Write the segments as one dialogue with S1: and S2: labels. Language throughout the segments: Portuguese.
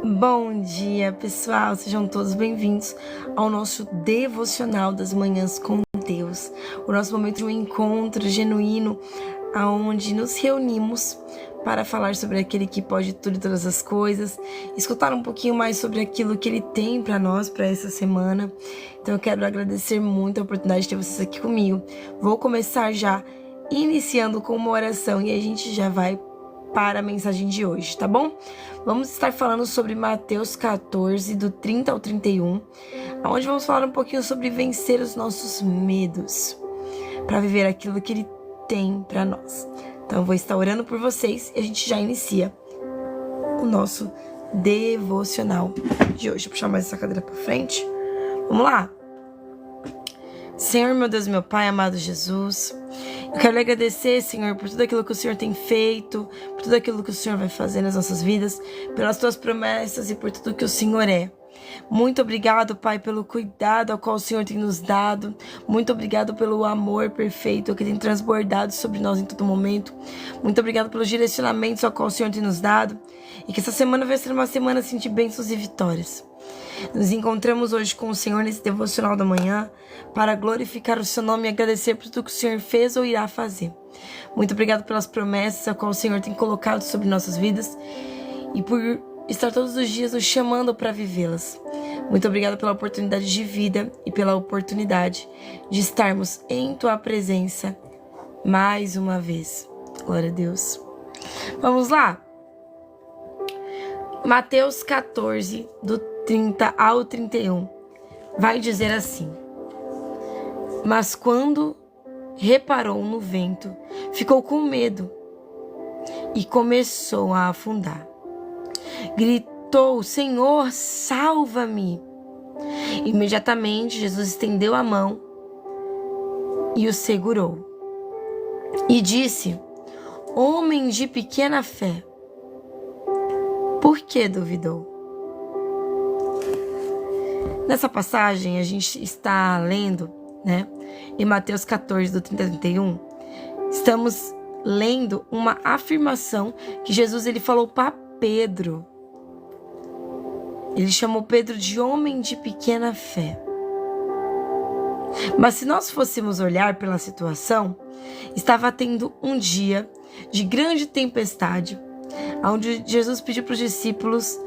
S1: Bom dia, pessoal! Sejam todos bem-vindos ao nosso devocional das manhãs com Deus. O nosso momento de um encontro genuíno, onde nos reunimos para falar sobre aquele que pode tudo e todas as coisas, escutar um pouquinho mais sobre aquilo que Ele tem para nós, para essa semana. Então eu quero agradecer muito a oportunidade de ter vocês aqui comigo. Vou começar já iniciando com uma oração e a gente já vai para a mensagem de hoje, tá bom? Vamos estar falando sobre Mateus 14, do 30 ao 31, onde vamos falar um pouquinho sobre vencer os nossos medos, para viver aquilo que Ele tem para nós. Então eu vou estar orando por vocês e a gente já inicia o nosso devocional de hoje. Vou puxar mais essa cadeira para frente. Vamos lá? Senhor, meu Deus, meu Pai, amado Jesus, eu quero lhe agradecer, Senhor, por tudo aquilo que o Senhor tem feito, por tudo aquilo que o Senhor vai fazer nas nossas vidas, pelas tuas promessas e por tudo que o Senhor é. Muito obrigado, Pai, pelo cuidado ao qual o Senhor tem nos dado. Muito obrigado pelo amor perfeito que tem transbordado sobre nós em todo momento. Muito obrigado pelos direcionamentos ao qual o Senhor tem nos dado. E que essa semana vai ser uma semana assim, de bênçãos e vitórias. Nos encontramos hoje com o Senhor nesse devocional da manhã para glorificar o seu nome e agradecer por tudo que o Senhor fez ou irá fazer. Muito obrigado pelas promessas a qual o Senhor tem colocado sobre nossas vidas e por estar todos os dias nos chamando para vivê-las. Muito obrigado pela oportunidade de vida e pela oportunidade de estarmos em tua presença mais uma vez. Glória a Deus. Vamos lá? Mateus 14, do 30 ao 31, vai dizer assim: Mas quando reparou no vento, ficou com medo e começou a afundar. Gritou: Senhor, salva-me! Imediatamente Jesus estendeu a mão e o segurou. E disse: Homem de pequena fé, por que duvidou? Nessa passagem, a gente está lendo, em Mateus 14, do 30 ao 31, estamos lendo uma afirmação que Jesus ele falou para Pedro. Ele chamou Pedro de homem de pequena fé. Mas se nós fôssemos olhar pela situação, estava tendo um dia de grande tempestade, onde Jesus pediu para os discípulos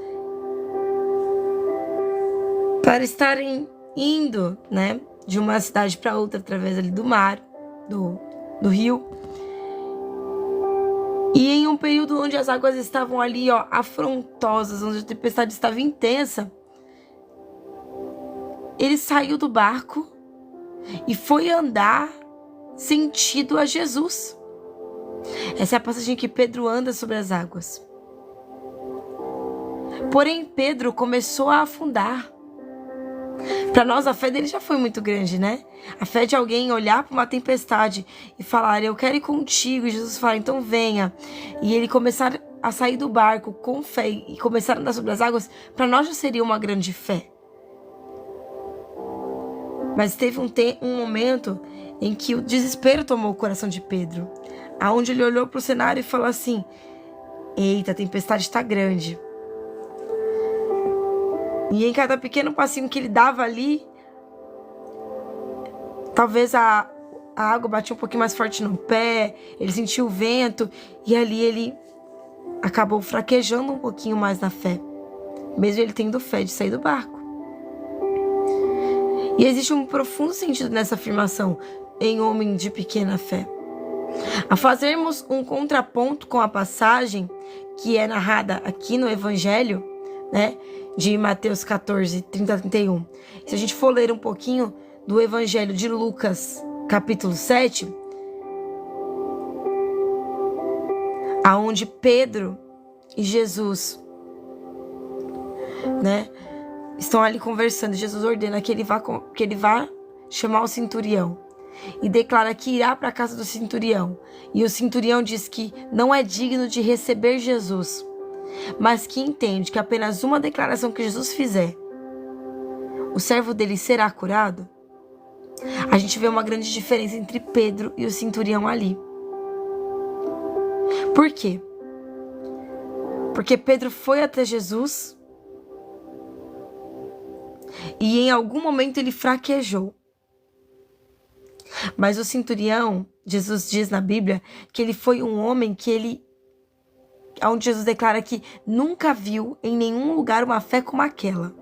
S1: para estarem indo, de uma cidade para outra através ali do mar, do rio. E em um período onde as águas estavam ali, afrontosas, onde a tempestade estava intensa, ele saiu do barco e foi andar sentido a Jesus. Essa é a passagem que Pedro anda sobre as águas. Porém, Pedro começou a afundar. Para nós, a fé dele já foi muito grande, A fé de alguém olhar para uma tempestade e falar: eu quero ir contigo. E Jesus fala: então venha. E ele começar a sair do barco com fé e começar a andar sobre as águas, para nós já seria uma grande fé. Mas teve um momento em que o desespero tomou o coração de Pedro, aonde ele olhou para o cenário e falou assim: eita, a tempestade está grande. E em cada pequeno passinho que ele dava ali, talvez a água batia um pouquinho mais forte no pé, ele sentiu o vento, e ali ele acabou fraquejando um pouquinho mais na fé, mesmo ele tendo fé de sair do barco. E existe um profundo sentido nessa afirmação, em homem de pequena fé. A fazermos um contraponto com a passagem que é narrada aqui no Evangelho, de Mateus 14, 30 a 31. Se a gente for ler um pouquinho do Evangelho de Lucas, capítulo 7, aonde Pedro e Jesus, estão ali conversando. Jesus ordena que ele vá chamar o centurião e declara que irá para a casa do centurião. E o centurião diz que não é digno de receber Jesus, mas que entende que apenas uma declaração que Jesus fizer, o servo dele será curado. A gente vê uma grande diferença entre Pedro e o centurião ali. Por quê? Porque Pedro foi até Jesus E em algum momento ele fraquejou. Mas o centurião, Jesus diz na Bíblia que ele foi um homem onde Jesus declara que nunca viu em nenhum lugar uma fé como aquela.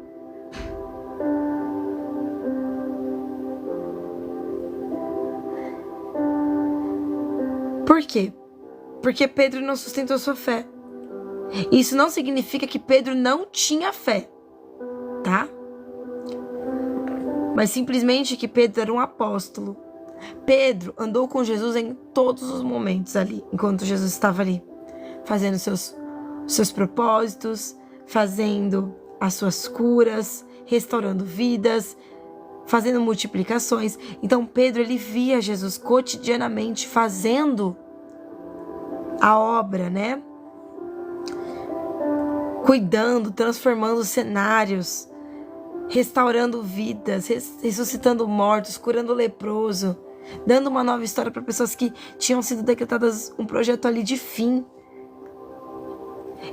S1: Por quê? Porque Pedro não sustentou sua fé. Isso não significa que Pedro não tinha fé, tá? Mas simplesmente que Pedro era um apóstolo. Pedro andou com Jesus em todos os momentos ali, enquanto Jesus estava ali, fazendo seus propósitos, fazendo as suas curas, restaurando vidas, fazendo multiplicações. Então Pedro, ele via Jesus cotidianamente fazendo a obra, né? Cuidando, transformando cenários, restaurando vidas, ressuscitando mortos, curando leproso, dando uma nova história para pessoas que tinham sido decretadas um projeto ali de fim.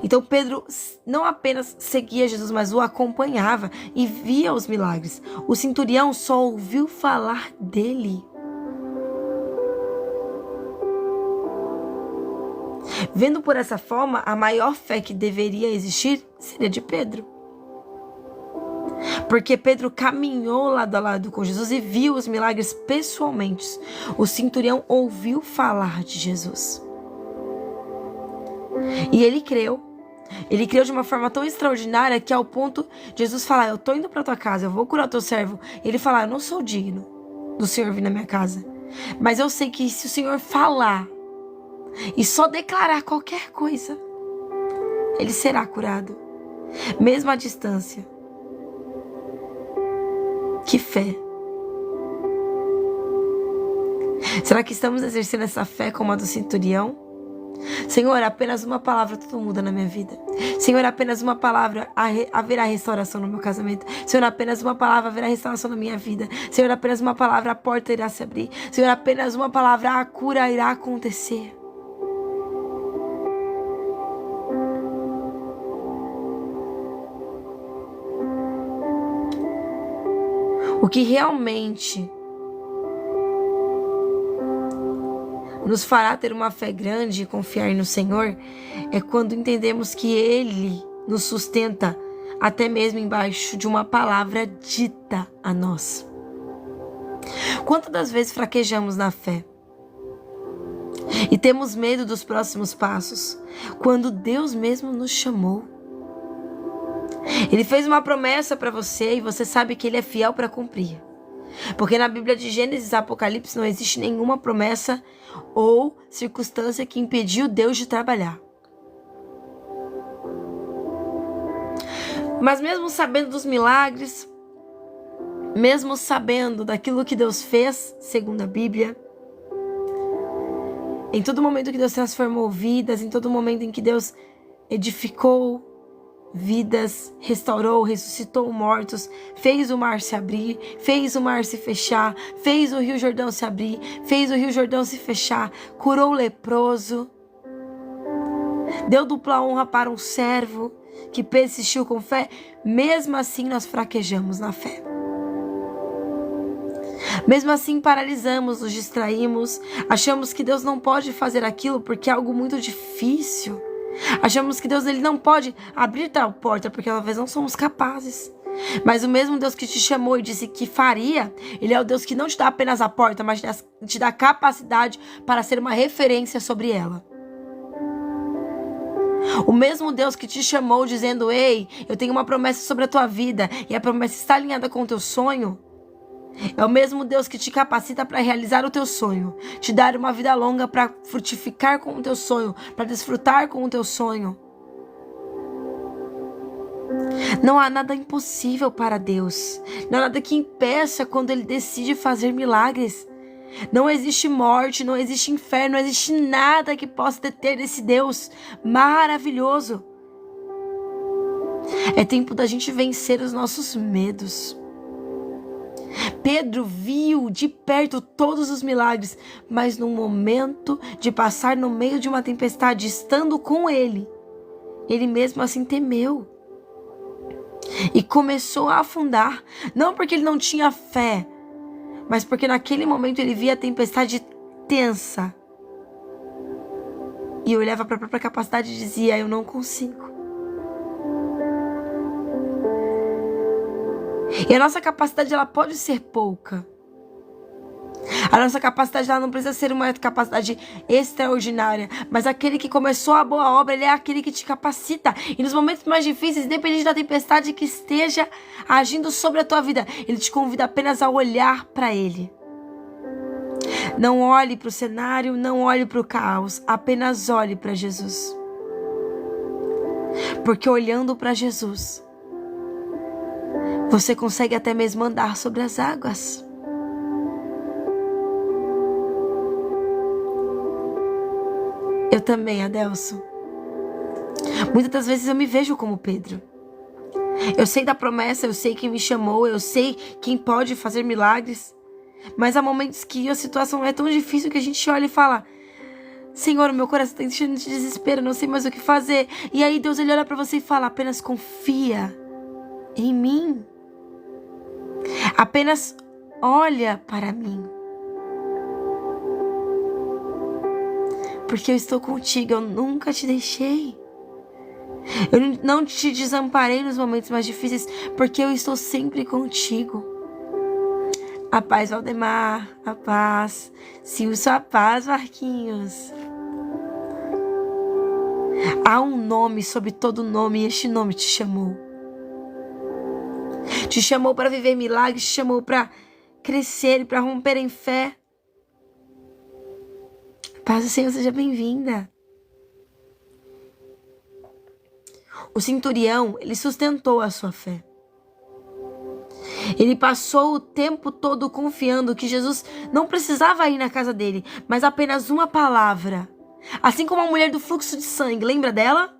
S1: Então Pedro não apenas seguia Jesus, mas o acompanhava e via os milagres. O centurião só ouviu falar dele. Vendo por essa forma, a maior fé que deveria existir seria de Pedro. Porque Pedro caminhou lado a lado com Jesus e viu os milagres pessoalmente. O centurião ouviu falar de Jesus. E ele creu. Ele creu de uma forma tão extraordinária que ao ponto de Jesus falar: eu tô indo pra tua casa, eu vou curar teu servo. E ele falar: eu não sou digno do Senhor vir na minha casa, mas eu sei que se o Senhor falar e só declarar qualquer coisa, ele será curado, mesmo à distância. Que fé! Será que estamos exercendo essa fé como a do centurião? Senhor, apenas uma palavra tudo muda na minha vida. Senhor, apenas uma palavra haverá restauração no meu casamento. Senhor, apenas uma palavra haverá restauração na minha vida. Senhor, apenas uma palavra a porta irá se abrir. Senhor, apenas uma palavra a cura irá acontecer. O que realmente nos fará ter uma fé grande e confiar no Senhor é quando entendemos que Ele nos sustenta até mesmo embaixo de uma palavra dita a nós. Quantas das vezes fraquejamos na fé e temos medo dos próximos passos quando Deus mesmo nos chamou? Ele fez uma promessa para você e você sabe que Ele é fiel para cumprir. Porque na Bíblia de Gênesis e Apocalipse não existe nenhuma promessa ou circunstância que impediu Deus de trabalhar. Mas mesmo sabendo dos milagres, mesmo sabendo daquilo que Deus fez, segundo a Bíblia, em todo momento que Deus transformou vidas, em todo momento em que Deus edificou vidas, restaurou, ressuscitou mortos, fez o mar se abrir, fez o mar se fechar, fez o Rio Jordão se abrir, fez o Rio Jordão se fechar, curou o leproso, deu dupla honra para um servo que persistiu com fé. Mesmo assim nós fraquejamos na fé. Mesmo assim paralisamos, nos distraímos, achamos que Deus não pode fazer aquilo porque é algo muito difícil. Achamos que Deus ele não pode abrir tal porta porque talvez não somos capazes. Mas o mesmo Deus que te chamou e disse que faria, Ele é o Deus que não te dá apenas a porta, mas te dá capacidade para ser uma referência sobre ela. O mesmo Deus que te chamou dizendo: ei, eu tenho uma promessa sobre a tua vida e a promessa está alinhada com o teu sonho, é o mesmo Deus que te capacita para realizar o teu sonho, te dar uma vida longa para frutificar com o teu sonho, para desfrutar com o teu sonho. Não há nada impossível para Deus. Não há nada que impeça quando Ele decide fazer milagres. Não existe morte, não existe inferno, não existe nada que possa deter esse Deus maravilhoso. É tempo da gente vencer os nossos medos. Pedro viu de perto todos os milagres, mas no momento de passar no meio de uma tempestade, estando com ele mesmo assim temeu. E começou a afundar, não porque ele não tinha fé, mas porque naquele momento ele via a tempestade tensa. E olhava para a própria capacidade e dizia: eu não consigo. E a nossa capacidade, ela pode ser pouca. A nossa capacidade, ela não precisa ser uma capacidade extraordinária, mas aquele que começou a boa obra, ele é aquele que te capacita. E nos momentos mais difíceis, independente da tempestade que esteja agindo sobre a tua vida, ele te convida apenas a olhar para ele. Não olhe para o cenário, não olhe para o caos, apenas olhe para Jesus. Porque olhando para Jesus, você consegue até mesmo andar sobre as águas. Eu também, Adelson. Muitas das vezes eu me vejo como Pedro. Eu sei da promessa, eu sei quem me chamou, eu sei quem pode fazer milagres. Mas há momentos que a situação é tão difícil que a gente olha e fala: Senhor, o meu coração está enchendo de desespero, não sei mais o que fazer. E aí Deus, ele olha para você e fala: apenas confia em mim. Apenas olha para mim. Porque eu estou contigo, eu nunca te deixei. Eu não te desamparei nos momentos mais difíceis, porque eu estou sempre contigo. A paz, Valdemar, a paz. Silvio, a paz, Marquinhos. Há um nome sobre todo nome, e este nome te chamou. Te chamou para viver milagres, te chamou para crescer e para romper em fé. Paz do Senhor, seja bem-vinda. O centurião, ele sustentou a sua fé. Ele passou o tempo todo confiando que Jesus não precisava ir na casa dele, mas apenas uma palavra. Assim como a mulher do fluxo de sangue, lembra dela?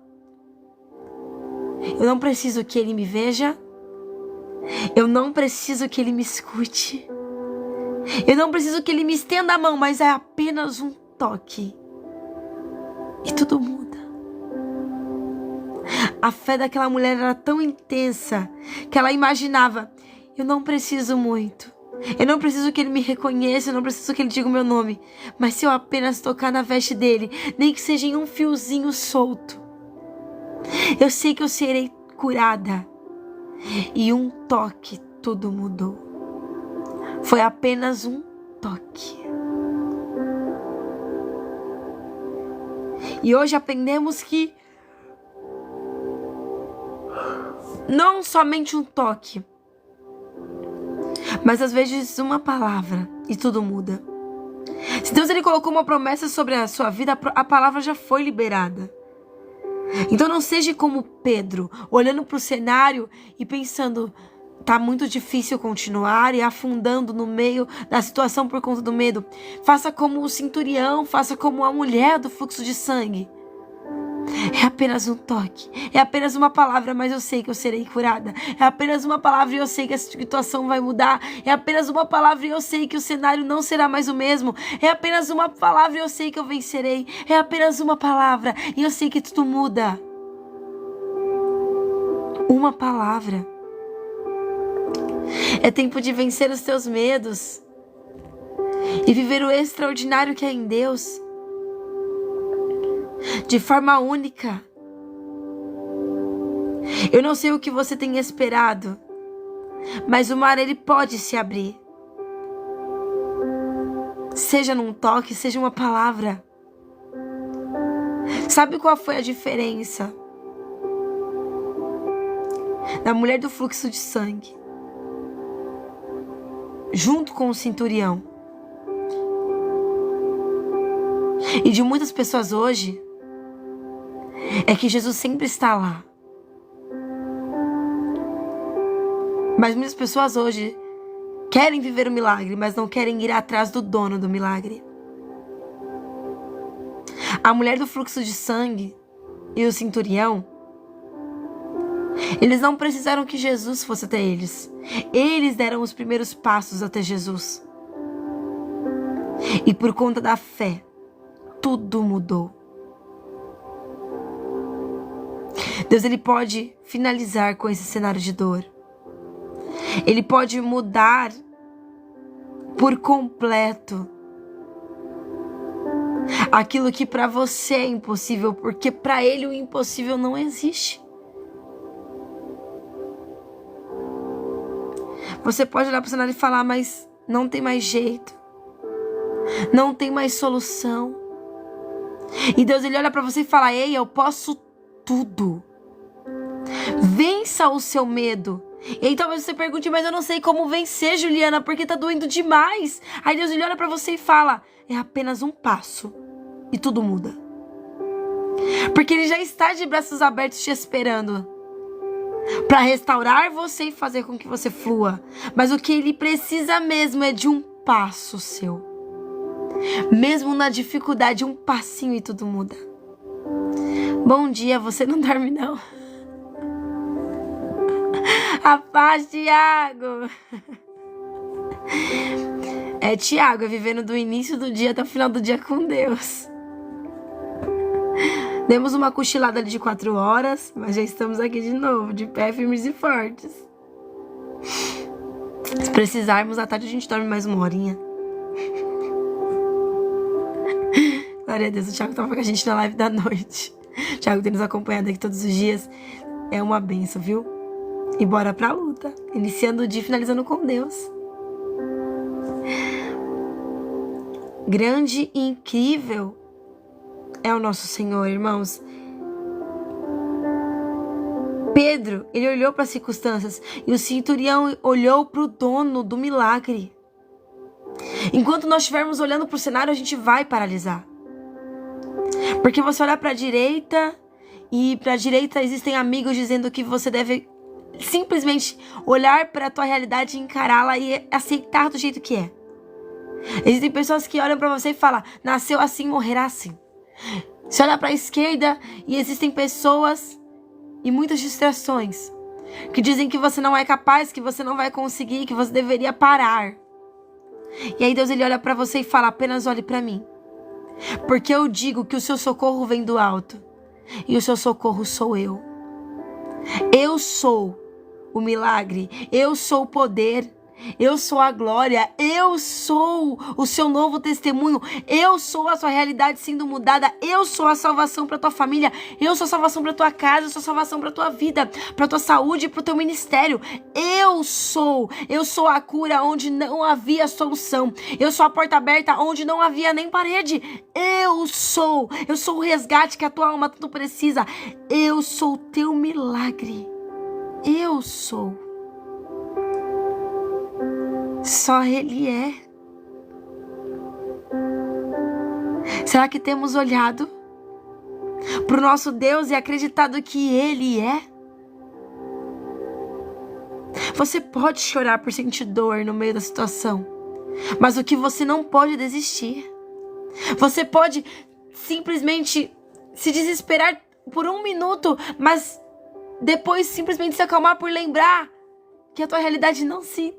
S1: Eu não preciso que ele me veja. Eu não preciso que ele me escute. Eu não preciso que ele me estenda a mão, mas é apenas um toque. E tudo muda. A fé daquela mulher era tão intensa que ela imaginava: eu não preciso muito. Eu não preciso que ele me reconheça, eu não preciso que ele diga o meu nome. Mas se eu apenas tocar na veste dele, nem que seja em um fiozinho solto, eu sei que eu serei curada. E um toque, tudo mudou. Foi apenas um toque. E hoje aprendemos que não somente um toque, mas às vezes uma palavra e tudo muda. Se Deus, ele colocou uma promessa sobre a sua vida, a palavra já foi liberada. Então não seja como Pedro, olhando para o cenário e pensando: tá muito difícil continuar, e afundando no meio da situação por conta do medo. Faça como o centurião, faça como a mulher do fluxo de sangue. É apenas um toque, é apenas uma palavra, mas eu sei que eu serei curada. É apenas uma palavra e eu sei que a situação vai mudar. É apenas uma palavra e eu sei que o cenário não será mais o mesmo. É apenas uma palavra e eu sei que eu vencerei. É apenas uma palavra e eu sei que tudo muda. Uma palavra. É tempo de vencer os teus medos e viver o extraordinário que é em Deus. De forma única. Eu não sei o que você tem esperado, mas o mar, ele pode se abrir. Seja num toque, seja uma palavra. Sabe qual foi a diferença da mulher do fluxo de sangue junto com o centurião e de muitas pessoas hoje? É que Jesus sempre está lá. Mas muitas pessoas hoje querem viver o milagre, mas não querem ir atrás do dono do milagre. A mulher do fluxo de sangue e o centurião, eles não precisaram que Jesus fosse até eles. Eles deram os primeiros passos até Jesus. E por conta da fé, tudo mudou. Deus, Ele pode finalizar com esse cenário de dor. Ele pode mudar por completo aquilo que para você é impossível, porque para Ele o impossível não existe. Você pode olhar para o cenário e falar, mas não tem mais jeito, não tem mais solução. E Deus, Ele olha para você e fala, ei, eu posso tudo. Vença o seu medo. E aí talvez você pergunte, mas eu não sei como vencer, Juliana, porque tá doendo demais. Aí Deus, Ele olha para você e fala, é apenas um passo e tudo muda. Porque Ele já está de braços abertos te esperando para restaurar você e fazer com que você flua. Mas o que Ele precisa mesmo é de um passo seu. Mesmo na dificuldade, um passinho e tudo muda. Bom dia, você não dorme não? A paz, Tiago. É Tiago, é vivendo do início do dia até o final do dia com Deus. Demos uma cochilada ali de 4 horas, mas já estamos aqui de novo, de pé, firmes e fortes. Se precisarmos, à tarde a gente dorme mais 1 horinha. Glória a Deus, o Thiago estava com a gente na live da noite. O Thiago tem nos acompanhado aqui todos os dias. É uma benção, viu? E bora pra luta. Iniciando o dia e finalizando com Deus. Grande e incrível é o nosso Senhor, irmãos. Pedro, ele olhou para as circunstâncias e o centurião olhou para o dono do milagre. Enquanto nós estivermos olhando para o cenário, a gente vai paralisar. Porque você olhar para a direita e para a direita existem amigos dizendo que você deve simplesmente olhar para a tua realidade e encará-la e aceitar do jeito que é. Existem pessoas que olham para você e falam, nasceu assim, morrerá assim. Você olha para a esquerda e existem pessoas e muitas distrações que dizem que você não é capaz, que você não vai conseguir, que você deveria parar. E aí Deus, Ele olha para você e fala, apenas olhe para mim. Porque eu digo que o seu socorro vem do alto. E o seu socorro sou eu. Eu sou o milagre. Eu sou o poder. Eu sou a glória. Eu sou o seu novo testemunho. Eu sou a sua realidade sendo mudada. Eu sou a salvação para tua família. Eu sou a salvação para tua casa. Eu sou a salvação para tua vida, para tua saúde, para o teu ministério. Eu sou a cura onde não havia solução. Eu sou a porta aberta onde não havia nem parede. Eu sou o resgate que a tua alma tanto precisa. Eu sou o teu milagre. Eu sou. Só Ele é. Será que temos olhado para o nosso Deus e acreditado que Ele é? Você pode chorar por sentir dor no meio da situação, mas o que você não pode é desistir. Você pode simplesmente se desesperar por 1 minuto, mas depois simplesmente se acalmar por lembrar que a tua realidade não se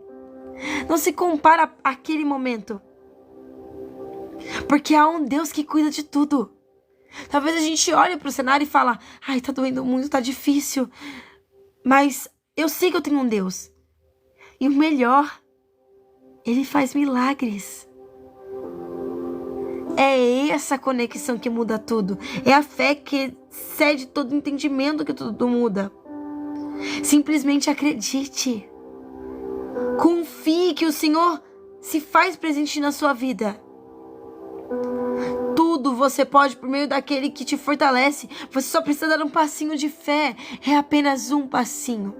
S1: compara àquele momento. Porque há um Deus que cuida de tudo. Talvez a gente olhe para o cenário e fala, ai, tá doendo muito, tá difícil. Mas eu sei que eu tenho um Deus. E o melhor, Ele faz milagres. É essa conexão que muda tudo. É a fé que excede todo entendimento que tudo muda. Simplesmente acredite. Confie que o Senhor se faz presente na sua vida. Tudo você pode por meio daquele que te fortalece. Você só precisa dar um passinho de fé. É apenas um passinho.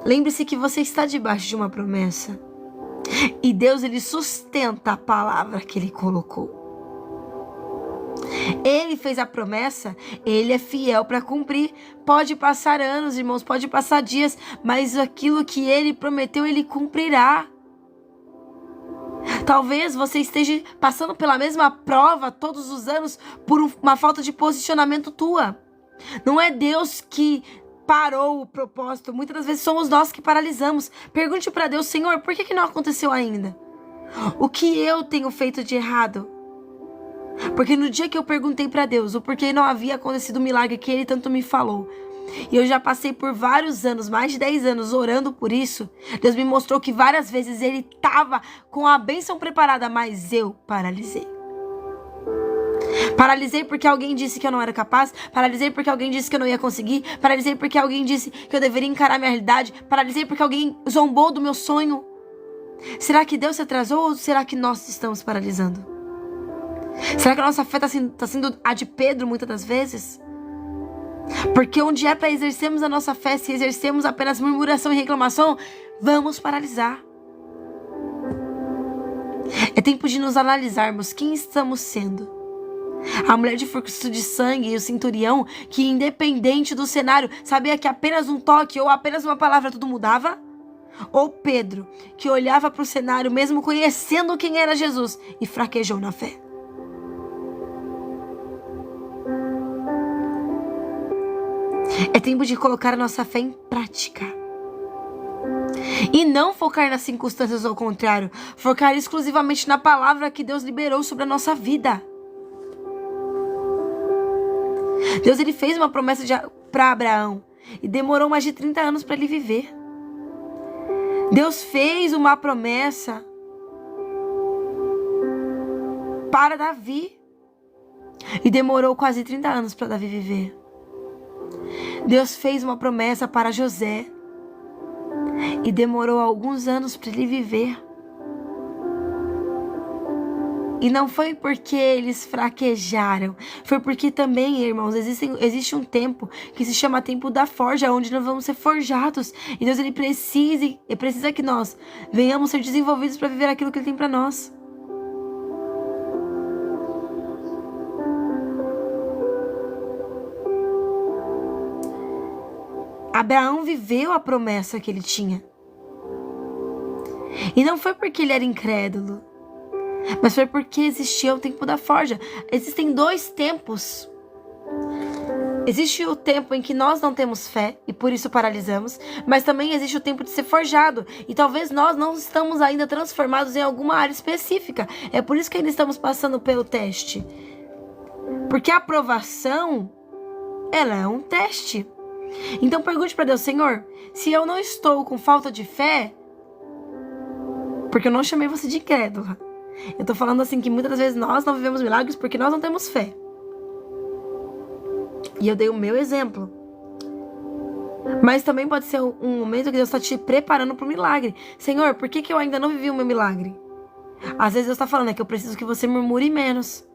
S1: Lembre-se que você está debaixo de uma promessa. E Deus, Ele sustenta a palavra que Ele colocou. Ele fez a promessa, Ele é fiel para cumprir. Pode passar anos, irmãos, pode passar dias, mas aquilo que Ele prometeu, Ele cumprirá. Talvez você esteja passando pela mesma prova todos os anos por uma falta de posicionamento tua. Não é Deus que parou o propósito, muitas das vezes somos nós que paralisamos. Pergunte para Deus, Senhor, por que não aconteceu ainda? O que eu tenho feito de errado? Porque no dia que eu perguntei para Deus o porquê não havia acontecido o milagre que Ele tanto me falou, e eu já passei por vários anos, mais de 10 anos orando por isso, Deus me mostrou que várias vezes Ele estava com a bênção preparada, mas eu paralisei. Paralisei porque alguém disse que eu não era capaz. Paralisei porque alguém disse que eu não ia conseguir. Paralisei porque alguém disse que eu deveria encarar minha realidade. Paralisei porque alguém zombou do meu sonho. Será que Deus se atrasou ou será que nós estamos paralisando? Será que a nossa fé está sendo a de Pedro muitas das vezes? Porque onde é para exercermos a nossa fé, se exercemos apenas murmuração e reclamação, vamos paralisar. É tempo de nos analisarmos quem estamos sendo. A mulher de fluxo de sangue e o centurião, que independente do cenário, sabia que apenas um toque ou apenas uma palavra tudo mudava? Ou Pedro, que olhava para o cenário mesmo conhecendo quem era Jesus e fraquejou na fé? É tempo de colocar a nossa fé em prática. E não focar nas circunstâncias, ao contrário. Focar exclusivamente na palavra que Deus liberou sobre a nossa vida. Deus, ele fez uma promessa para Abraão. E demorou mais de 30 anos para ele viver. Deus fez uma promessa para Davi. E demorou quase 30 anos para Davi viver. Deus fez uma promessa para José. E demorou alguns anos para ele viver. E não foi porque eles fraquejaram. Foi porque também, irmãos, existe um tempo que se chama tempo da forja, onde nós vamos ser forjados. E Deus, ele precisa que nós venhamos ser desenvolvidos para viver aquilo que Ele tem para nós. Abraão viveu a promessa que ele tinha. E não foi porque ele era incrédulo, mas foi porque existia o tempo da forja. Existem dois tempos. Existe o tempo em que nós não temos fé e por isso paralisamos, mas também existe o tempo de ser forjado. E talvez nós não estamos ainda transformados em alguma área específica. É por isso que ainda estamos passando pelo teste. Porque a aprovação, ela é um teste. Então pergunte para Deus: Senhor, se eu não estou com falta de fé, porque eu não chamei você de incrédula. Eu tô falando assim que muitas das vezes nós não vivemos milagres porque nós não temos fé. E eu dei o meu exemplo. Mas também pode ser um momento que Deus está te preparando para o milagre. Senhor, por que eu ainda não vivi o meu milagre? Às vezes Deus está falando que eu preciso que você murmure menos.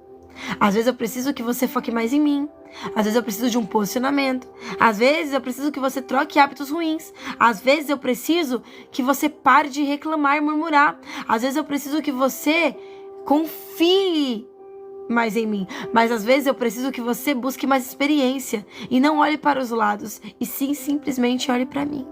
S1: Às vezes eu preciso que você foque mais em mim. Às vezes eu preciso de um posicionamento. Às vezes eu preciso que você troque hábitos ruins. Às vezes eu preciso que você pare de reclamar e murmurar. Às vezes eu preciso que você confie mais em mim. Mas às vezes eu preciso que você busque mais experiência e não olhe para os lados, e sim simplesmente olhe para mim.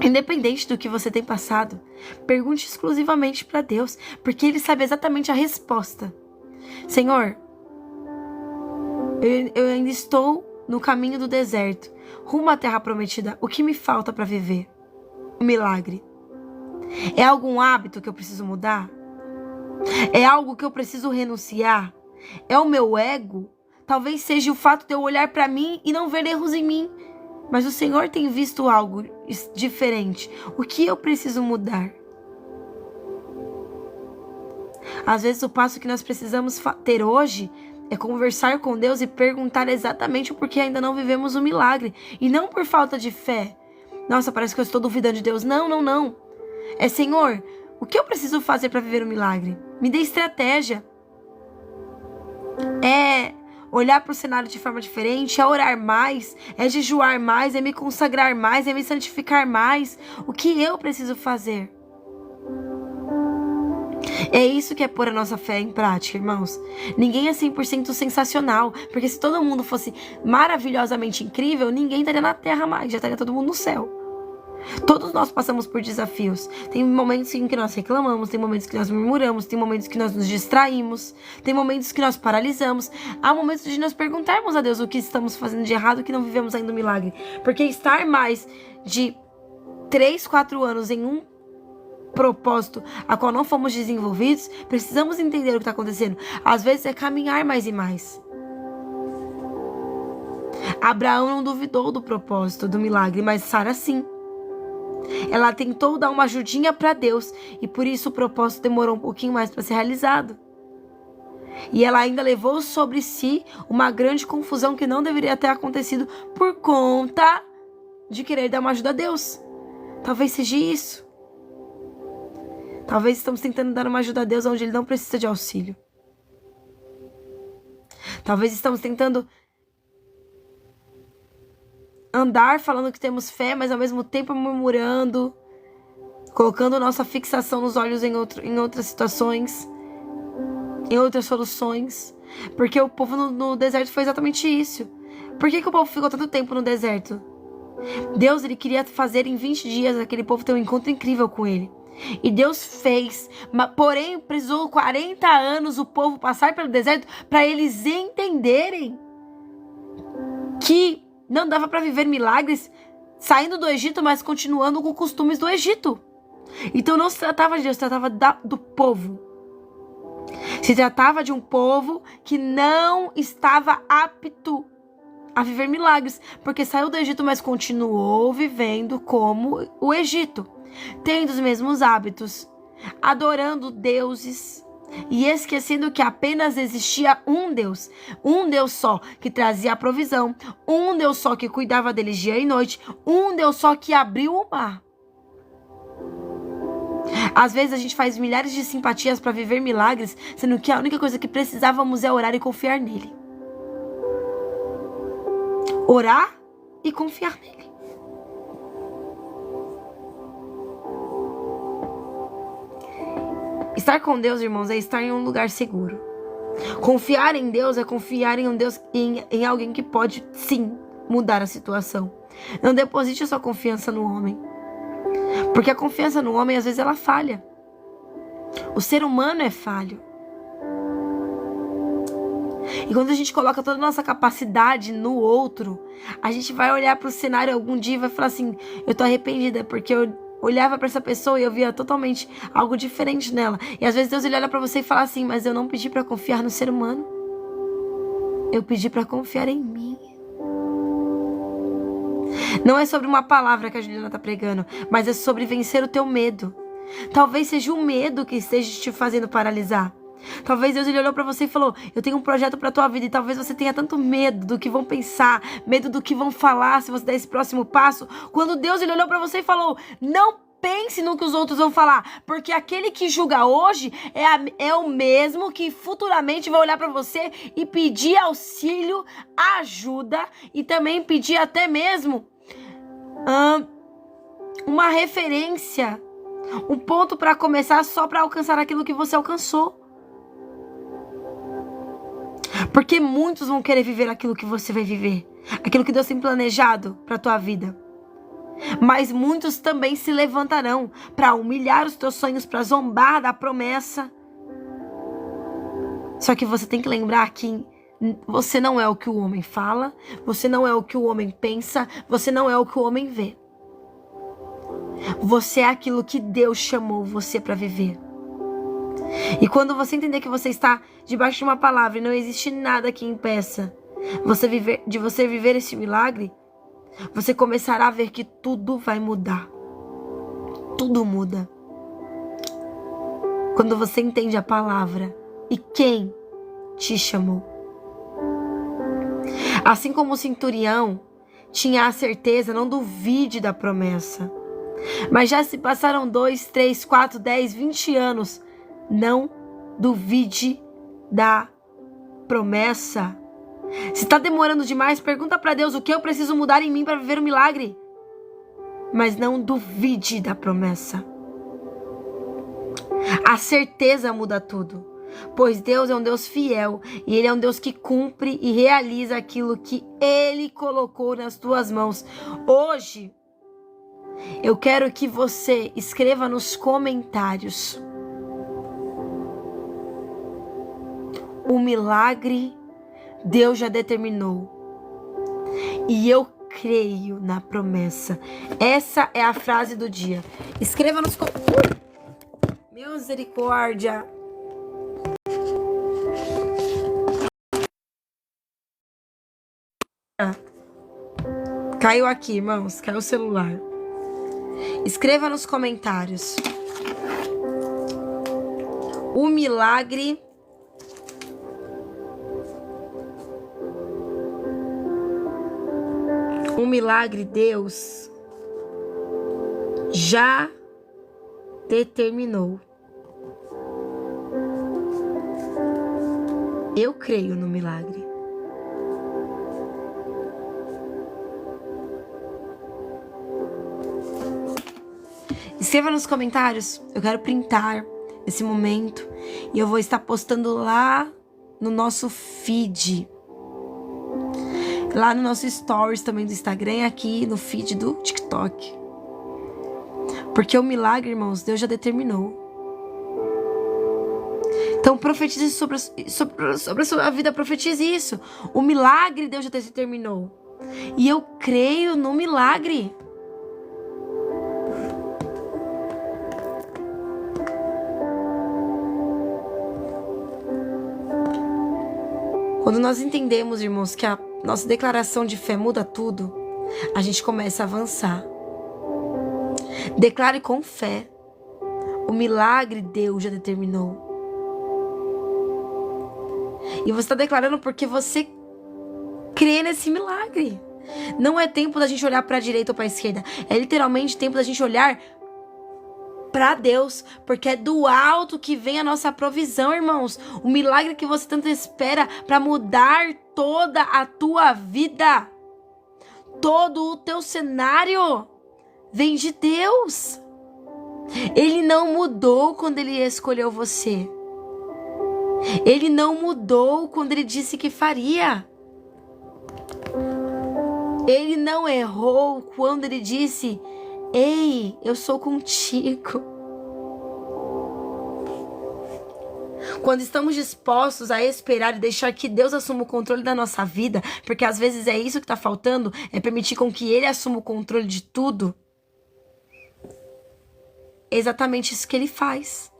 S1: Independente do que você tem passado, pergunte exclusivamente para Deus, porque Ele sabe exatamente a resposta. Senhor, eu ainda estou no caminho do deserto, rumo à terra prometida. O que me falta para viver o milagre? É algum hábito que eu preciso mudar? É algo que eu preciso renunciar? É o meu ego? Talvez seja o fato de eu olhar para mim e não ver erros em mim. Mas o Senhor tem visto algo diferente. O que eu preciso mudar? Às vezes o passo que nós precisamos ter hoje é conversar com Deus e perguntar exatamente o porquê ainda não vivemos o milagre. E não por falta de fé. Nossa, parece que eu estou duvidando de Deus. Não, não, não. É: Senhor, o que eu preciso fazer para viver o milagre? Me dê estratégia. É olhar para o cenário de forma diferente, é orar mais, é jejuar mais, é me consagrar mais, é me santificar mais. O que eu preciso fazer? É isso que é pôr a nossa fé em prática, irmãos. Ninguém é 100% sensacional, porque se todo mundo fosse maravilhosamente incrível, ninguém estaria na terra mais, já estaria todo mundo no céu. Todos nós passamos por desafios. Tem momentos em que nós reclamamos, tem momentos que nós murmuramos, tem momentos que nós nos distraímos, tem momentos que nós paralisamos. Há momentos de nós perguntarmos a Deus o que estamos fazendo de errado, que não vivemos ainda o milagre. Porque estar mais de 3, 4 anos em um propósito a qual não fomos desenvolvidos, precisamos entender o que está acontecendo. Às vezes é caminhar mais e mais. Abraão não duvidou do propósito, do milagre, mas Sara sim. Ela tentou dar uma ajudinha para Deus e por isso o propósito demorou um pouquinho mais para ser realizado. E ela ainda levou sobre si uma grande confusão que não deveria ter acontecido por conta de querer dar uma ajuda a Deus. Talvez seja isso. Talvez estamos tentando dar uma ajuda a Deus onde Ele não precisa de auxílio. Talvez estamos tentando andar falando que temos fé, mas ao mesmo tempo murmurando, colocando nossa fixação nos olhos em outras situações, em outras soluções. Porque o povo no deserto foi exatamente isso. Por que o povo ficou tanto tempo no deserto? Deus, Ele queria fazer em 20 dias aquele povo ter um encontro incrível com Ele. E Deus fez, porém precisou 40 anos o povo passar pelo deserto para eles entenderem que não dava para viver milagres saindo do Egito, mas continuando com costumes do Egito. Então não se tratava de Deus, se tratava do povo. Se tratava de um povo que não estava apto a viver milagres, porque saiu do Egito, mas continuou vivendo como o Egito, tendo os mesmos hábitos, adorando deuses e esquecendo que apenas existia um Deus só que trazia a provisão, um Deus só que cuidava deles dia e noite, um Deus só que abriu o mar. Às vezes a gente faz milhares de simpatias para viver milagres, sendo que a única coisa que precisávamos é orar e confiar nele. Orar e confiar nele. Estar com Deus, irmãos, é estar em um lugar seguro. Confiar em Deus é confiar em um Deus, em alguém que pode, sim, mudar a situação. Não deposite a sua confiança no homem. Porque a confiança no homem, às vezes, ela falha. O ser humano é falho. E quando a gente coloca toda a nossa capacidade no outro, a gente vai olhar para o cenário algum dia e vai falar assim: eu tô arrependida porque eu olhava para essa pessoa e eu via totalmente algo diferente nela. E às vezes Deus, ele olha para você e fala assim: mas eu não pedi para confiar no ser humano. Eu pedi para confiar em mim. Não é sobre uma palavra que a Juliana tá pregando, mas é sobre vencer o teu medo. Talvez seja o medo que esteja te fazendo paralisar. Talvez Deus, ele olhou pra você e falou: eu tenho um projeto pra tua vida. E talvez você tenha tanto medo do que vão pensar, medo do que vão falar se você der esse próximo passo. Quando Deus, ele olhou pra você e falou: não pense no que os outros vão falar, porque aquele que julga hoje é o mesmo que futuramente vai olhar pra você e pedir auxílio, ajuda e também pedir até mesmo uma referência, um ponto pra começar só pra alcançar aquilo que você alcançou. Porque muitos vão querer viver aquilo que você vai viver, aquilo que Deus tem planejado para a tua vida. Mas muitos também se levantarão para humilhar os teus sonhos, para zombar da promessa. Só que você tem que lembrar que você não é o que o homem fala, você não é o que o homem pensa, você não é o que o homem vê. Você é aquilo que Deus chamou você para viver. E quando você entender que você está debaixo de uma palavra e não existe nada que impeça de você viver esse milagre, você começará a ver que tudo vai mudar. Tudo muda. Quando você entende a palavra e quem te chamou. Assim como o centurião tinha a certeza, não duvide da promessa. Mas já se passaram 2, 3, 4, 10, 20 anos. Não duvide da promessa. Se está demorando demais, pergunta para Deus: o que eu preciso mudar em mim para viver o milagre? Mas não duvide da promessa. A certeza muda tudo. Pois Deus é um Deus fiel e Ele é um Deus que cumpre e realiza aquilo que Ele colocou nas tuas mãos. Hoje, eu quero que você escreva nos comentários: o milagre Deus já determinou. E eu creio na promessa. Essa é a frase do dia. Escreva nos comentários. Misericórdia. Caiu aqui, irmãos. Caiu o celular. Escreva nos comentários. O milagre Deus já determinou. Eu creio no milagre. Escreva nos comentários. Eu quero printar esse momento e eu vou estar postando lá no nosso feed, lá no nosso stories também do Instagram e aqui no feed do TikTok. Porque o milagre, irmãos, Deus já determinou. Então profetize sobre a sua vida, profetize isso. O milagre Deus já determinou. E eu creio no milagre. Quando nós entendemos, irmãos, que a nossa declaração de fé muda tudo, a gente começa a avançar. Declare com fé. O milagre Deus já determinou. E você está declarando porque você crê nesse milagre. Não é tempo da gente olhar para a direita ou para a esquerda. É literalmente tempo da gente olhar para Deus, porque é do alto que vem a nossa provisão, irmãos. O milagre que você tanto espera para mudar toda a tua vida, todo o teu cenário, vem de Deus. Ele não mudou quando Ele escolheu você. Ele não mudou quando Ele disse que faria. Ele não errou quando Ele disse: ei, eu sou contigo. Quando estamos dispostos a esperar e deixar que Deus assuma o controle da nossa vida, porque às vezes é isso que está faltando, é permitir com que Ele assuma o controle de tudo. É exatamente isso que Ele faz.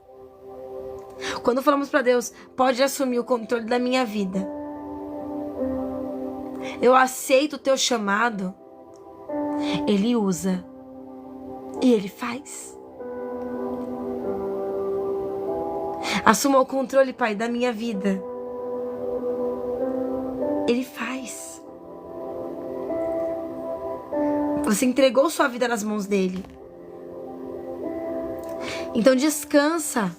S1: Quando falamos para Deus: pode assumir o controle da minha vida, eu aceito o teu chamado, Ele usa. E Ele faz. Assuma o controle, Pai, da minha vida. Ele faz. Você entregou sua vida nas mãos dEle. Então descansa.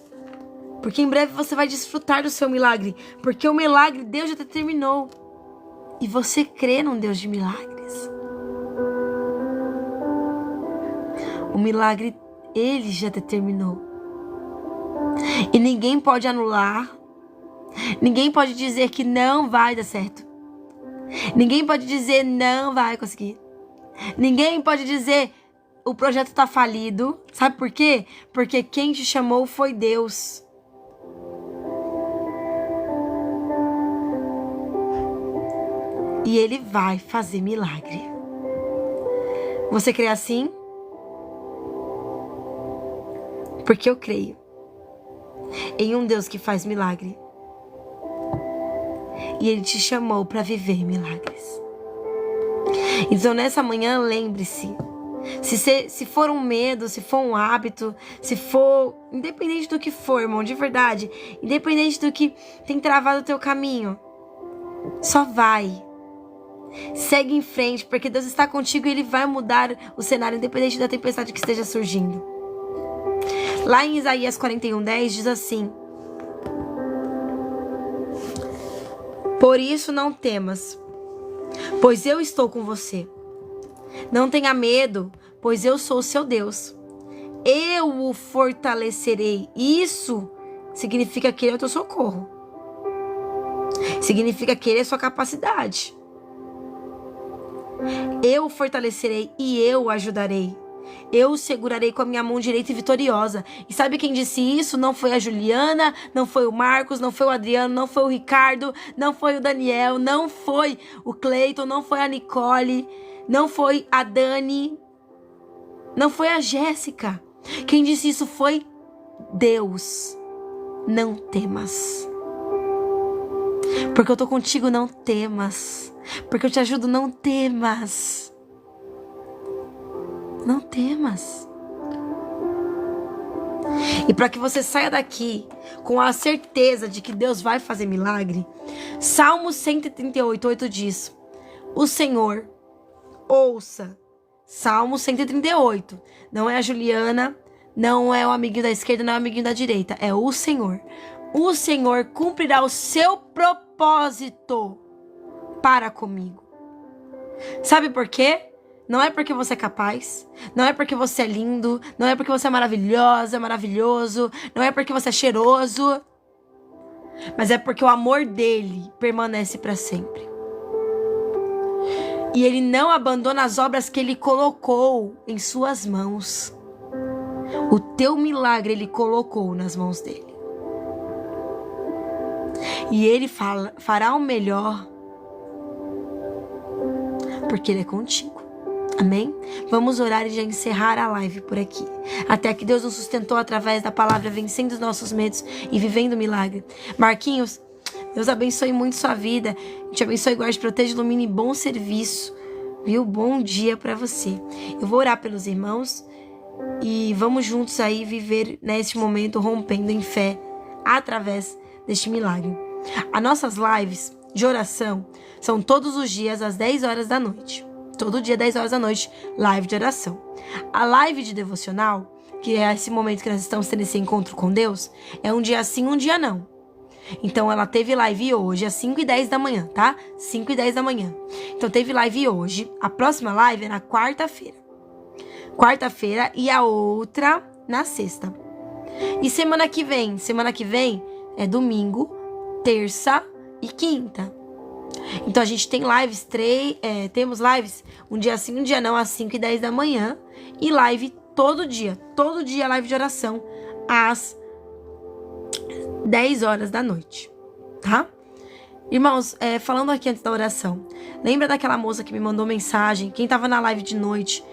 S1: Porque em breve você vai desfrutar do seu milagre. Porque o milagre Deus já determinou. E você crê num Deus de milagres. O milagre Ele já determinou. E ninguém pode anular. Ninguém pode dizer que não vai dar certo. Ninguém pode dizer não vai conseguir. Ninguém pode dizer o projeto está falido. Sabe por quê? Porque quem te chamou foi Deus. E Ele vai fazer milagre. Você crê assim? Porque eu creio em um Deus que faz milagre. E Ele te chamou para viver milagres. Então nessa manhã, lembre-se. Se for um medo, se for um hábito, se for... independente do que for, irmão, de verdade. Independente do que tem travado o teu caminho. Só vai. Segue em frente, porque Deus está contigo e Ele vai mudar o cenário, independente da tempestade que esteja surgindo. Lá em Isaías 41:10 diz assim: por isso não temas, pois eu estou com você. Não tenha medo, pois eu sou o seu Deus. Eu o fortalecerei. Isso significa que Ele é o teu socorro. Significa que Ele é a sua capacidade. Eu o fortalecerei e eu o ajudarei. Eu o segurarei com a minha mão direita e vitoriosa. E sabe quem disse isso? Não foi a Juliana, não foi o Marcos, não foi o Adriano, não foi o Ricardo, não foi o Daniel, não foi o Cleiton, não foi a Nicole, não foi a Dani, não foi a Jéssica. Quem disse isso foi Deus, não temas. Porque eu tô contigo, não temas. Porque eu te ajudo, não temas. Não temas. E para que você saia daqui com a certeza de que Deus vai fazer milagre, Salmo 138:8 diz: o Senhor, ouça. Salmo 138. Não é a Juliana, não é o amiguinho da esquerda, não é o amiguinho da direita. É o Senhor. O Senhor cumprirá o seu propósito para comigo. Sabe por quê? Não é porque você é capaz, não é porque você é lindo, não é porque você é maravilhosa, maravilhoso, não é porque você é cheiroso, mas é porque o amor dele permanece para sempre. E ele não abandona as obras que ele colocou em suas mãos. O teu milagre ele colocou nas mãos dele. E ele fará o melhor, porque ele é contigo. Amém? Vamos orar e já encerrar a live por aqui. Até que Deus nos sustentou através da palavra, vencendo os nossos medos e vivendo o milagre. Marquinhos, Deus abençoe muito sua vida. Te abençoe, guarde, proteja, ilumine, bom serviço. Viu? Bom dia para você. Eu vou orar pelos irmãos e vamos juntos aí viver neste momento rompendo em fé através deste milagre. As nossas lives de oração são todos os dias às 10 horas da noite. Todo dia, 10 horas da noite, live de oração. A live de devocional, que é esse momento que nós estamos tendo esse encontro com Deus, é um dia sim, um dia não. Então, ela teve live hoje às 5:10 da manhã, tá? 5:10 da manhã. Então, teve live hoje. A próxima live é na quarta-feira. Quarta-feira e a outra na sexta. E semana que vem é domingo, terça e quinta. Então a gente tem lives, temos lives um dia sim, um dia não, às 5:10 da manhã. E live todo dia live de oração às 10 horas da noite, tá? Irmãos, falando aqui antes da oração, lembra daquela moça que me mandou mensagem? Quem tava na live de noite,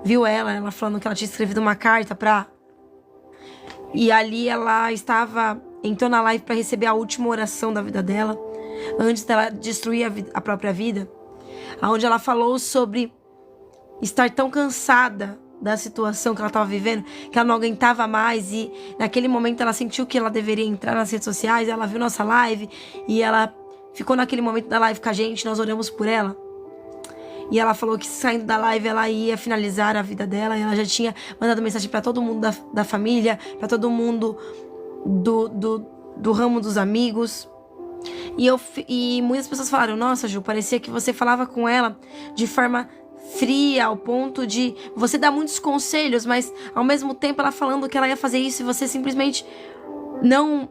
S1: viu ela falando que ela tinha escrevido uma carta e ali ela entrou na live para receber a última oração da vida dela, antes dela destruir a própria vida, onde ela falou sobre estar tão cansada da situação que ela estava vivendo, que ela não aguentava mais, e naquele momento ela sentiu que ela deveria entrar nas redes sociais. Ela viu nossa live e ela ficou naquele momento da live com a gente, nós oramos por ela. E ela falou que saindo da live ela ia finalizar a vida dela, e ela já tinha mandado mensagem para todo mundo da família, para todo mundo do ramo dos amigos. E muitas pessoas falaram: nossa, Ju, parecia que você falava com ela de forma fria, ao ponto de você dar muitos conselhos, mas ao mesmo tempo ela falando que ela ia fazer isso e você simplesmente não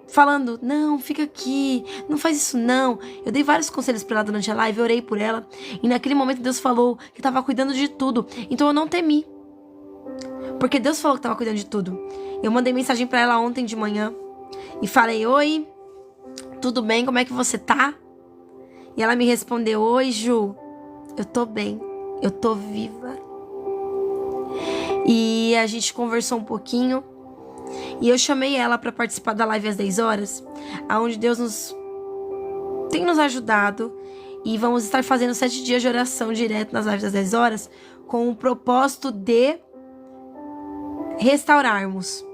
S1: falando: não, fica aqui, não faz isso não. Eu dei vários conselhos pra ela durante a live, eu orei por ela, e naquele momento Deus falou que estava cuidando de tudo. Então eu não temi, porque Deus falou que estava cuidando de tudo. Eu mandei mensagem pra ela ontem de manhã e falei: oi, tudo bem? Como é que você tá? E ela me respondeu: oi, Ju, eu tô bem, eu tô viva. E a gente conversou um pouquinho, e eu chamei ela para participar da live às 10 horas, onde Deus tem nos ajudado, e vamos estar fazendo 7 dias de oração direto nas lives às 10 horas, com o propósito de restaurarmos.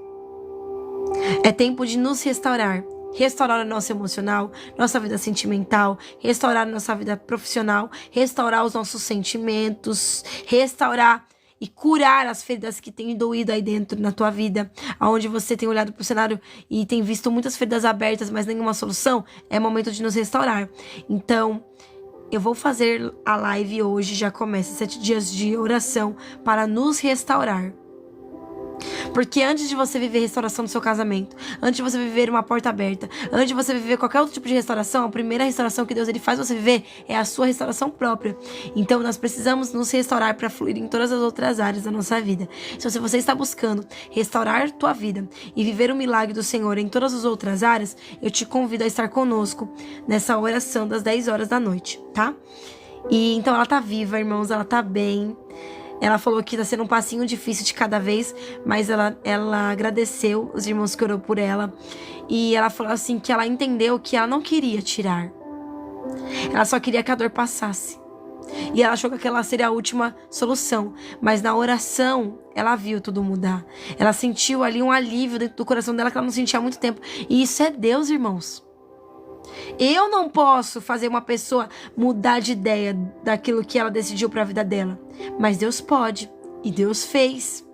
S1: É tempo de nos restaurar. Restaurar o nosso emocional, nossa vida sentimental, restaurar a nossa vida profissional, restaurar os nossos sentimentos, restaurar e curar as feridas que têm doído aí dentro na tua vida, aonde você tem olhado para o cenário e tem visto muitas feridas abertas, mas nenhuma solução. É momento de nos restaurar. Então, eu vou fazer a live hoje, já começa 7 dias de oração para nos restaurar. Porque antes de você viver restauração do seu casamento, antes de você viver uma porta aberta, antes de você viver qualquer outro tipo de restauração, a primeira restauração que Deus faz você viver é a sua restauração própria. Então nós precisamos nos restaurar para fluir em todas as outras áreas da nossa vida. Então, se você está buscando restaurar tua vida e viver o milagre do Senhor em todas as outras áreas, eu te convido a estar conosco nessa oração das 10 horas da noite, tá? E então ela tá viva, irmãos, ela tá bem. Ela falou que tá sendo um passinho difícil de cada vez, mas ela agradeceu os irmãos que orou por ela. E ela falou assim que ela entendeu que ela não queria tirar. Ela só queria que a dor passasse. E ela achou que aquela seria a última solução. Mas na oração, ela viu tudo mudar. Ela sentiu ali um alívio dentro do coração dela que ela não sentia há muito tempo. E isso é Deus, irmãos. Eu não posso fazer uma pessoa mudar de ideia daquilo que ela decidiu para a vida dela. Mas Deus pode. E Deus fez.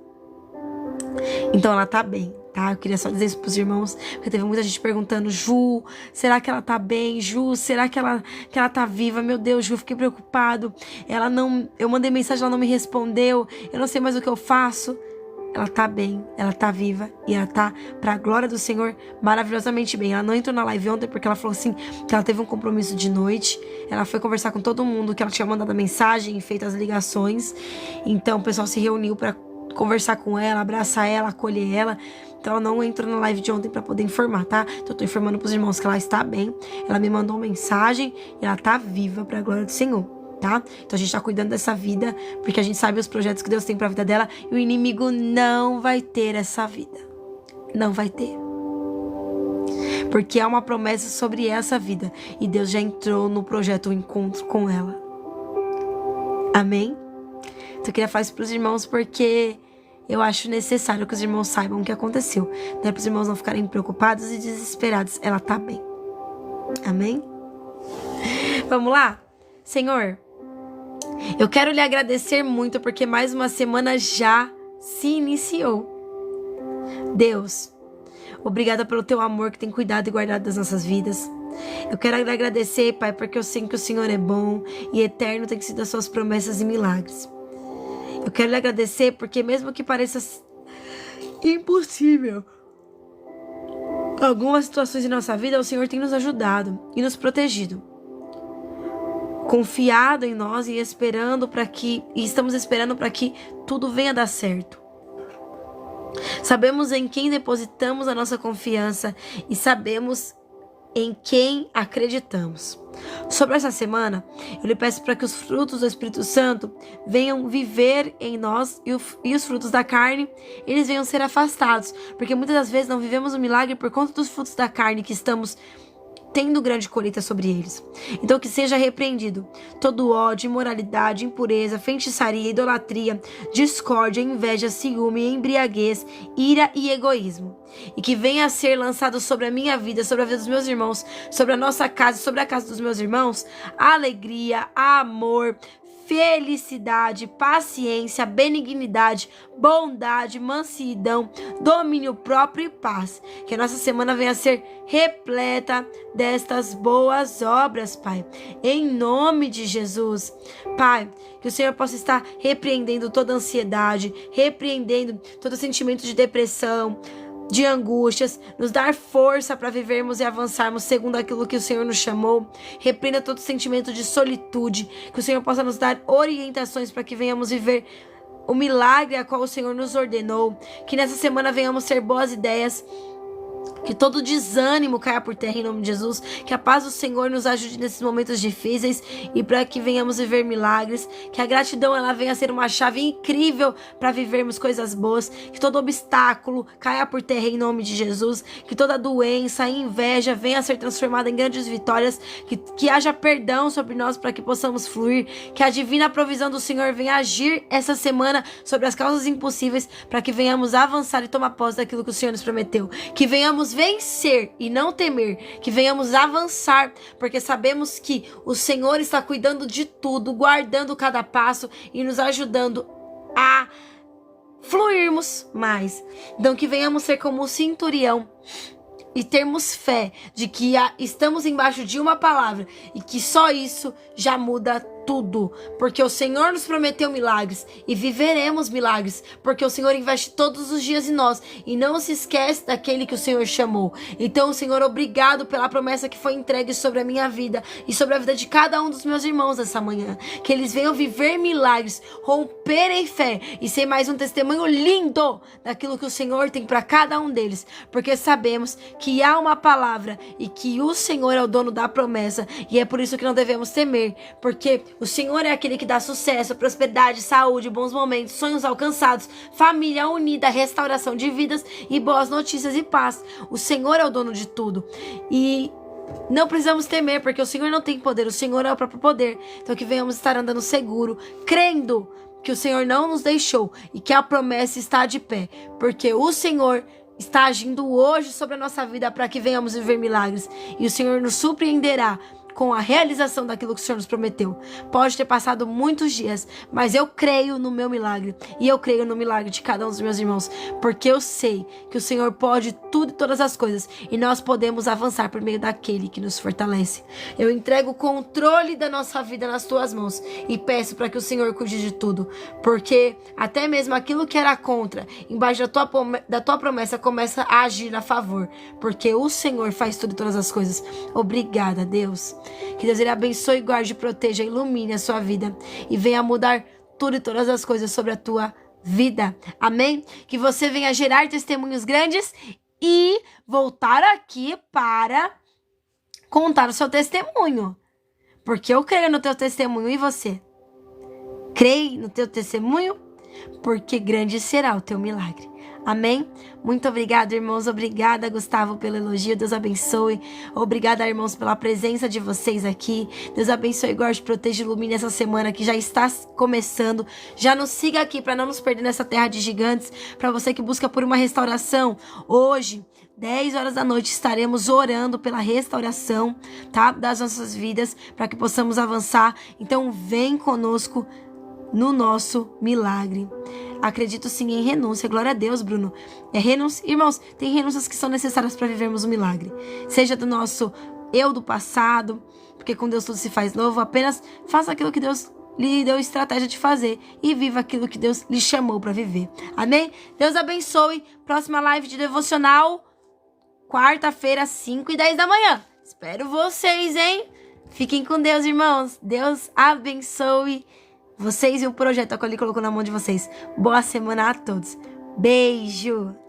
S1: Então ela tá bem, tá? Eu queria só dizer isso pros irmãos, porque teve muita gente perguntando: Ju, será que ela tá bem? Ju, será que ela tá viva? Meu Deus, Ju, fiquei preocupado. Eu mandei mensagem, ela não me respondeu. Eu não sei mais o que eu faço. Ela tá bem, ela tá viva e ela tá, pra glória do Senhor, maravilhosamente bem. Ela não entrou na live ontem porque ela falou assim, que ela teve um compromisso de noite. Ela foi conversar com todo mundo, que ela tinha mandado a mensagem e feito as ligações. Então o pessoal se reuniu pra conversar com ela, abraçar ela, acolher ela. Então ela não entrou na live de ontem pra poder informar, tá? Então eu tô informando pros irmãos que ela está bem. Ela me mandou uma mensagem e ela tá viva pra glória do Senhor. Tá? Então a gente tá cuidando dessa vida, porque a gente sabe os projetos que Deus tem pra vida dela, e o inimigo não vai ter essa vida. Não vai ter. Porque há uma promessa sobre essa vida, e Deus já entrou no projeto, o encontro com ela. Amém? Então eu queria falar isso pros irmãos, porque eu acho necessário que os irmãos saibam o que aconteceu. Não é para os irmãos não ficarem preocupados e desesperados. Ela tá bem. Amém? Vamos lá? Senhor, eu quero lhe agradecer muito porque mais uma semana já se iniciou. Deus, obrigada pelo teu amor que tem cuidado e guardado das nossas vidas. Eu quero lhe agradecer, Pai, porque eu sei que o Senhor é bom e eterno tem sido as suas promessas e milagres. Eu quero lhe agradecer porque mesmo que pareça impossível algumas situações em nossa vida, o Senhor tem nos ajudado e nos protegido. Confiado em nós e estamos esperando para que tudo venha dar certo. Sabemos em quem depositamos a nossa confiança e sabemos em quem acreditamos. Sobre essa semana, eu lhe peço para que os frutos do Espírito Santo venham viver em nós e os frutos da carne, eles venham ser afastados, porque muitas das vezes não vivemos o milagre por conta dos frutos da carne que estamos tendo grande colheita sobre eles. Então que seja repreendido todo ódio, imoralidade, impureza, feitiçaria, idolatria, discórdia, inveja, ciúme, embriaguez, ira e egoísmo. E que venha a ser lançado sobre a minha vida, sobre a vida dos meus irmãos, sobre a nossa casa, sobre a casa dos meus irmãos, alegria, amor, felicidade, paciência, benignidade, bondade, mansidão, domínio próprio e paz. Que a nossa semana venha a ser repleta destas boas obras, Pai. Em nome de Jesus. Pai, que o Senhor possa estar repreendendo toda ansiedade, repreendendo todo sentimento de depressão, de angústias, nos dar força para vivermos e avançarmos segundo aquilo que o Senhor nos chamou. Repreenda todo sentimento de solitude, que o Senhor possa nos dar orientações para que venhamos viver o milagre a qual o Senhor nos ordenou. Que nessa semana venhamos ter boas ideias, que todo desânimo caia por terra em nome de Jesus. Que a paz do Senhor nos ajude nesses momentos difíceis e para que venhamos viver milagres. Que a gratidão ela venha a ser uma chave incrível para vivermos coisas boas. Que todo obstáculo caia por terra em nome de Jesus. Que toda doença e inveja venha a ser transformada em grandes vitórias. Que haja perdão sobre nós para que possamos fluir. Que a divina provisão do Senhor venha agir essa semana sobre as causas impossíveis para que venhamos avançar e tomar posse daquilo que o Senhor nos prometeu. Que venhamos vencer e não temer, que venhamos avançar, porque sabemos que o Senhor está cuidando de tudo, guardando cada passo e nos ajudando a fluirmos mais. Então que venhamos ser como o centurião e termos fé de que estamos embaixo de uma palavra e que só isso já muda tudo, porque o Senhor nos prometeu milagres e viveremos milagres, porque o Senhor investe todos os dias em nós e não se esquece daquele que o Senhor chamou. Então, Senhor, obrigado pela promessa que foi entregue sobre a minha vida e sobre a vida de cada um dos meus irmãos essa manhã, que eles venham viver milagres, romper em fé e ser mais um testemunho lindo daquilo que o Senhor tem para cada um deles, porque sabemos que há uma palavra e que o Senhor é o dono da promessa, e é por isso que não devemos temer, porque O Senhor é aquele que dá sucesso, prosperidade, saúde, bons momentos, sonhos alcançados, família unida, restauração de vidas e boas notícias e paz. O Senhor é o dono de tudo. E não precisamos temer, porque o Senhor não tem poder, o Senhor é o próprio poder. Então que venhamos estar andando seguro, crendo que o Senhor não nos deixou e que a promessa está de pé, porque o Senhor está agindo hoje sobre a nossa vida para que venhamos viver milagres. E o Senhor nos surpreenderá com a realização daquilo que o Senhor nos prometeu. Pode ter passado muitos dias, mas eu creio no meu milagre. E eu creio no milagre de cada um dos meus irmãos, porque eu sei que o Senhor pode tudo e todas as coisas, e nós podemos avançar por meio daquele que nos fortalece. Eu entrego o controle da nossa vida nas tuas mãos e peço para que o Senhor cuide de tudo, porque até mesmo aquilo que era contra, embaixo da tua promessa, começa a agir a favor, porque o Senhor faz tudo e todas as coisas. Obrigada, Deus. Que Deus ele abençoe, guarde, proteja, ilumine a sua vida e venha mudar tudo e todas as coisas sobre a tua vida. Amém? Que você venha gerar testemunhos grandes e voltar aqui para contar o seu testemunho. Porque eu creio no teu testemunho e você? Creio no teu testemunho? Porque grande será o teu milagre. Amém? Muito obrigada, irmãos. Obrigada, Gustavo, pelo elogio. Deus abençoe. Obrigada, irmãos, pela presença de vocês aqui. Deus abençoe, guarde, proteja e ilumine essa semana que já está começando. Já nos siga aqui para não nos perder nessa terra de gigantes. Para você que busca por uma restauração, hoje, 10 horas da noite, estaremos orando pela restauração, tá? Das nossas vidas, para que possamos avançar. Então, vem conosco no nosso milagre. Acredito sim em renúncia. Glória a Deus, Bruno. Irmãos, tem renúncias que são necessárias para vivermos um milagre. Seja do nosso eu do passado, porque com Deus tudo se faz novo. Apenas faça aquilo que Deus lhe deu estratégia de fazer e viva aquilo que Deus lhe chamou para viver. Amém? Deus abençoe. Próxima live de devocional, quarta-feira, 5h10 da manhã. Espero vocês, hein? Fiquem com Deus, irmãos. Deus abençoe vocês e o projeto que ele colocou na mão de vocês. Boa semana a todos. Beijo!